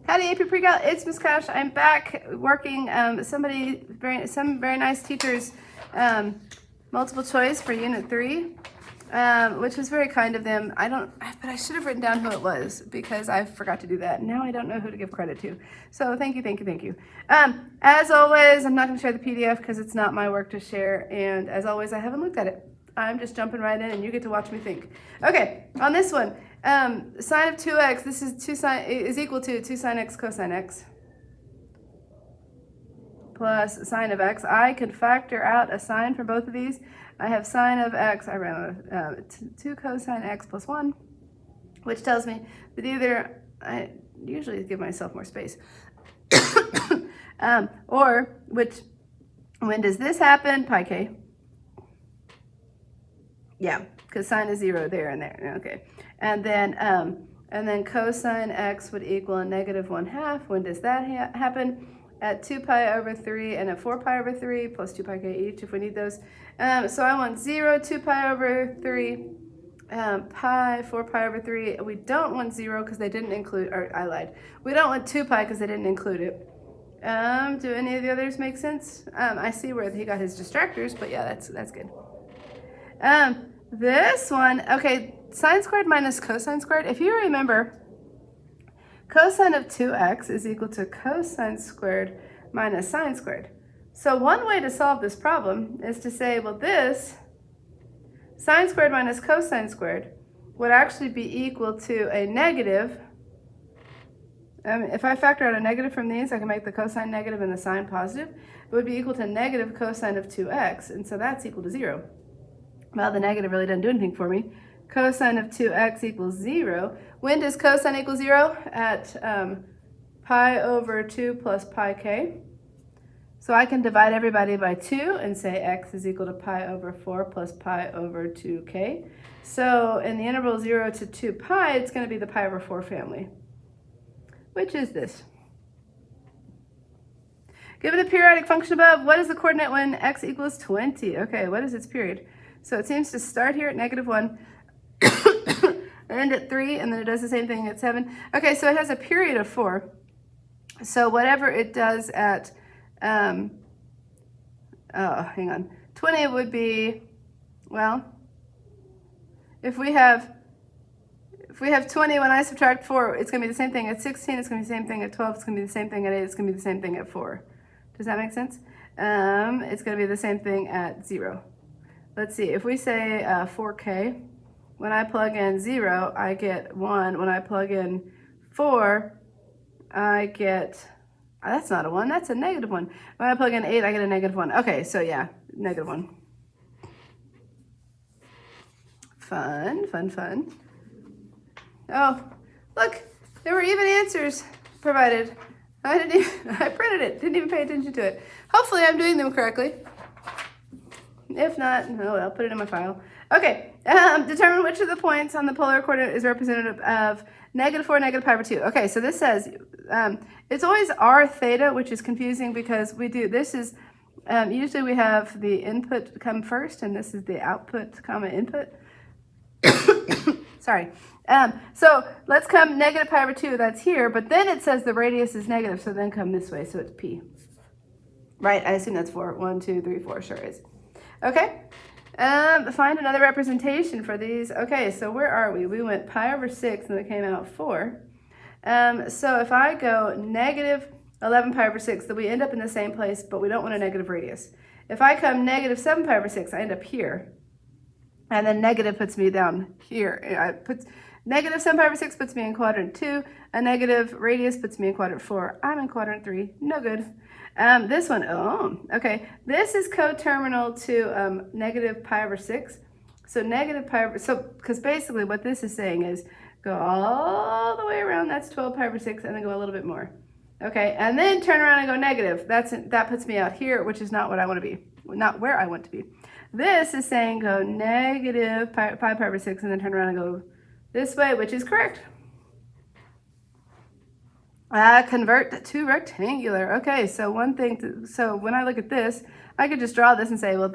Howdy AP Pre-Cal, it's Miss Cash. I'm back working some very nice teachers multiple choice for Unit 3, which was very kind of them. But I should have written down who it was because I forgot to do that. Now I don't know who to give credit to. So thank you. As always, I'm not going to share the PDF because it's not my work to share, and as always, I haven't looked at it. I'm just jumping right in and you get to watch me think. Okay, on this one, sine of 2x, this is is equal to 2 sine x cosine x plus sine of x. I could factor out a sine for both of these. I have sine of x, I ran 2 cosine x plus 1, which tells me that either, I usually give myself more space, or when does this happen? Pi k. Yeah, because sine is 0 there and there. Okay, and then cosine x would equal a negative 1/2. When does that happen? At 2 pi over 3 and at 4 pi over 3 plus 2 pi k each if we need those. So I want 0, 2 pi over 3, pi, 4 pi over 3. We don't want 0 because they didn't include, or I lied. We don't want 2 pi because they didn't include it. Do any of the others make sense? I see where he got his distractors, but yeah, that's good. This one, okay, sine squared minus cosine squared. If you remember, cosine of 2x is equal to cosine squared minus sine squared. So one way to solve this problem is to say, well, this sine squared minus cosine squared would actually be equal to a negative. If I factor out a negative from these, I can make the cosine negative and the sine positive. It would be equal to negative cosine of 2x, and so that's equal to 0. Well, the negative really doesn't do anything for me. Cosine of 2x equals 0. When does cosine equal 0? At pi over 2 plus pi k. So I can divide everybody by 2 and say x is equal to pi over 4 plus pi over 2k. So in the interval 0 to 2 pi, it's going to be the pi over 4 family, which is this. Given the periodic function above, what is the coordinate when x equals 20? Okay, what is its period? So it seems to start here at negative 1, end at 3, and then it does the same thing at 7. Okay, so it has a period of 4. So whatever it does at, 20 would be, well, if we have 20, when I subtract 4, it's going to be the same thing at 16, it's going to be the same thing at 12, it's going to be the same thing at 8, it's going to be the same thing at 4. Does that make sense? It's going to be the same thing at 0. Let's see, if we say 4k, when I plug in 0, I get 1. When I plug in 4, I get, that's not a 1, that's a negative 1. When I plug in 8, I get a negative 1. Okay, so yeah, negative 1. Fun. Oh, look, there were even answers provided. I printed it, didn't even pay attention to it. Hopefully I'm doing them correctly. If not, no, I'll put it in my file. Okay, determine which of the points on the polar coordinate is representative of negative 4, negative pi over 2. Okay, so this says, it's always r theta, which is confusing because usually we have the input come first, and this is the output, comma, input. Sorry. So let's come negative pi over 2, that's here, but then it says the radius is negative, so then come this way, so it's p. Right, I assume that's 4. 1, 2, 3, 4, sure is. Okay, find another representation for these. Okay, so where are we? We went pi over 6 and it came out 4. So if I go negative 11 pi over 6, then we end up in the same place, but we don't want a negative radius. If I come negative 7 pi over 6, I end up here. And then negative puts me down here. Negative 7 pi over 6 puts me in quadrant 2. A negative radius puts me in quadrant 4. I'm in quadrant 3. No good. This one, okay. This is coterminal to negative pi over 6. So negative pi over, because basically what this is saying is go all the way around, that's 12 pi over 6, and then go a little bit more. Okay, and then turn around and go negative. That puts me out here, which is not what I want to be, not where I want to be. This is saying go negative pi over 6, and then turn around and go this way, which is correct. Convert to rectangular. Okay, so so when I look at this, I could just draw this and say, well,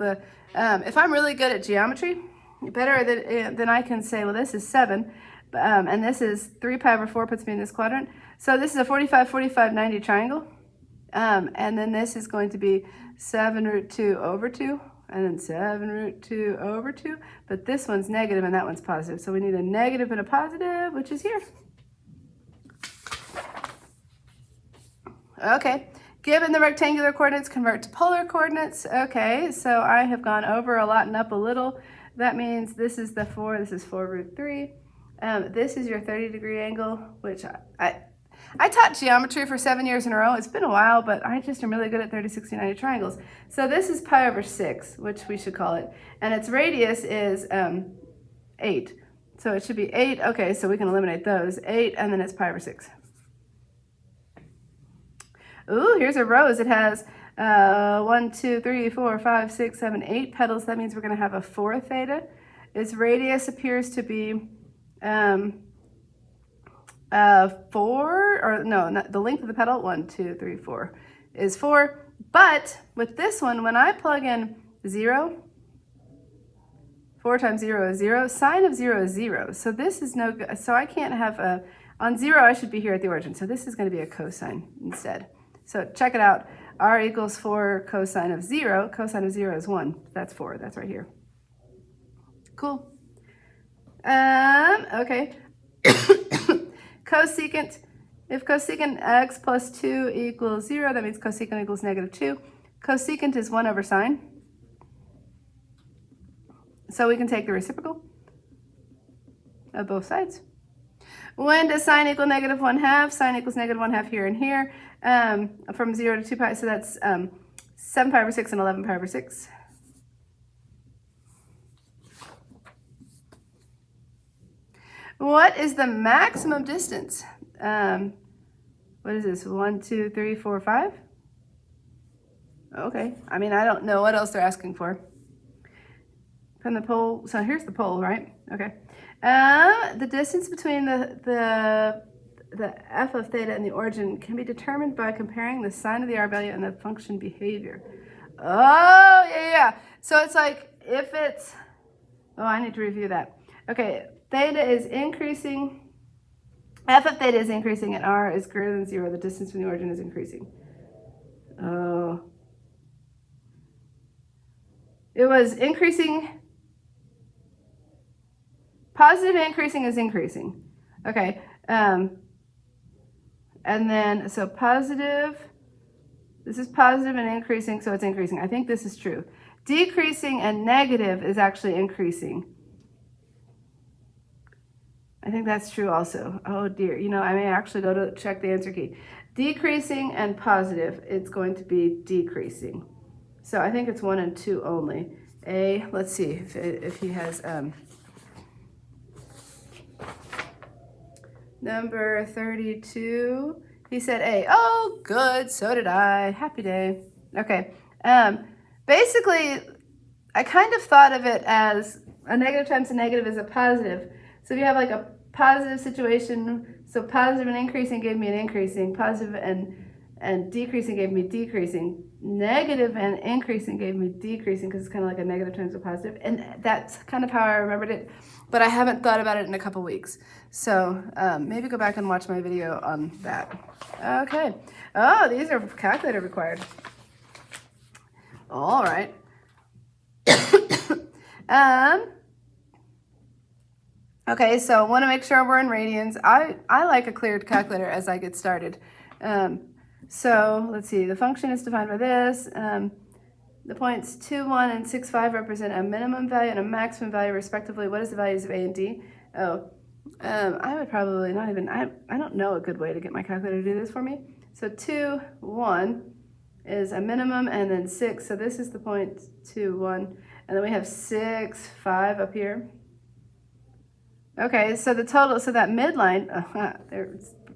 if I'm really good at geometry, better than I can say, well, this is 7. And this is 3 pi over 4 puts me in this quadrant. So this is a 45, 45, 90 triangle. And then this is going to be 7 root 2 over 2, and then 7 root 2 over 2. But this one's negative and that one's positive. So we need a negative and a positive, which is here. Okay, given the rectangular coordinates, convert to polar coordinates. Okay, so I have gone over a lot and up a little. That means this is the 4, this is 4 root 3. This is your 30-degree angle, which I taught geometry for 7 years in a row. It's been a while, but I just am really good at 30, 60, 90 triangles. So this is pi over 6, which we should call it. And its radius is 8. So it should be 8. Okay, so we can eliminate those. 8, and then it's pi over 6. Ooh, here's a rose. It has 1, 2, 3, 4, 5, 6, 7, 8 petals. That means we're going to have a 4 theta. Its radius appears to be 4, or no, not the length of the petal, 1, 2, 3, 4, is 4. But with this one, when I plug in 0, 4 times 0 is 0, sine of 0 is 0. So this is no good. So I can't have a, on 0, I should be here at the origin. So this is going to be a cosine instead. So check it out. R equals 4 cosine of 0. Cosine of 0 is 1. That's 4. That's right here. Cool. Okay. Cosecant. If cosecant x plus 2 equals 0, that means cosecant equals negative 2. Cosecant is 1 over sine. So we can take the reciprocal of both sides. When does sine equal negative 1/2? Sine equals negative 1/2 here and here. From 0 to 2 pi, so that's 7 pi over 6 and 11 pi over 6. What is the maximum distance? What is this? 1, 2, 3, 4, 5? Okay. I mean, I don't know what else they're asking for. From the pole. So here's the pole, right? Okay. The distance between the f of theta and the origin can be determined by comparing the sine of the r value and the function behavior. Oh, yeah. So it's like if it's, oh, I need to review that. Okay, theta is increasing, f of theta is increasing and r is greater than 0. The distance from the origin is increasing. Oh. It was increasing, positive increasing is increasing. Okay. And then, so positive, this is positive and increasing, so it's increasing. I think this is true. Decreasing and negative is actually increasing. I think that's true also. Oh dear, you know, I may actually go to check the answer key. Decreasing and positive, it's going to be decreasing. So I think it's 1 and 2 only. A, let's see if he has, number 32, he said A. Oh, good, so did I. Happy day. Okay. Basically, I kind of thought of it as a negative times a negative is a positive. So if you have like a positive situation, so positive and increasing gave me an increasing, positive and decreasing gave me decreasing, negative and increasing gave me decreasing, because it's kind of like a negative times a positive. And that's kind of how I remembered it. But I haven't thought about it in a couple weeks. So maybe go back and watch my video on that. Okay. Oh, these are calculator required. All right. Okay, so I want to make sure we're in radians. I like a clear calculator as I get started. So let's see. The function is defined by this. The points 2, 1, and 6, 5 represent a minimum value and a maximum value respectively. What is the values of A and D? Oh, I would probably not even, I don't know a good way to get my calculator to do this for me. So 2, 1 is a minimum, and then 6. So this is the point 2, 1. And then we have 6, 5 up here. Okay, so the total, so that midline,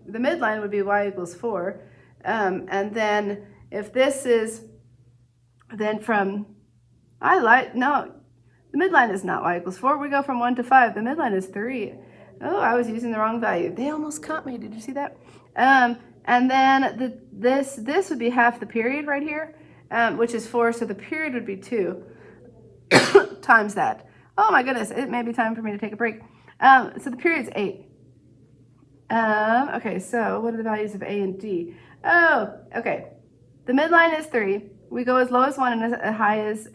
the midline would be y equals 4. And then if this is, then from, no, the midline is not y equals 4. We go from 1 to 5. The midline is 3. Oh, I was using the wrong value. They almost caught me. Did you see that? And then this would be half the period right here, which is 4. So the period would be 2 times that. Oh my goodness, it may be time for me to take a break. So the period's 8. Okay, so what are the values of A and D? Oh, okay. The midline is 3. We go as low as 1 and as high as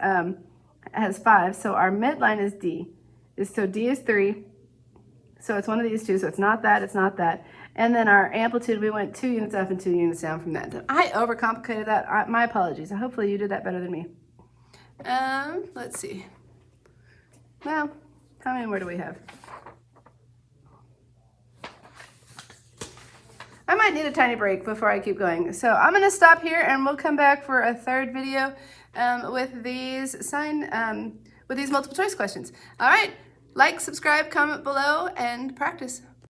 has 5. So our midline is D. So D is 3. So it's one of these two. So it's not that, it's not that. And then our amplitude, we went 2 units up and 2 units down from that. I overcomplicated that. My apologies. Hopefully you did that better than me. Let's see. Well, how many more do we have? I might need a tiny break before I keep going. So I'm going to stop here and we'll come back for a third video with these multiple choice questions. All right, like, subscribe, comment below, and practice.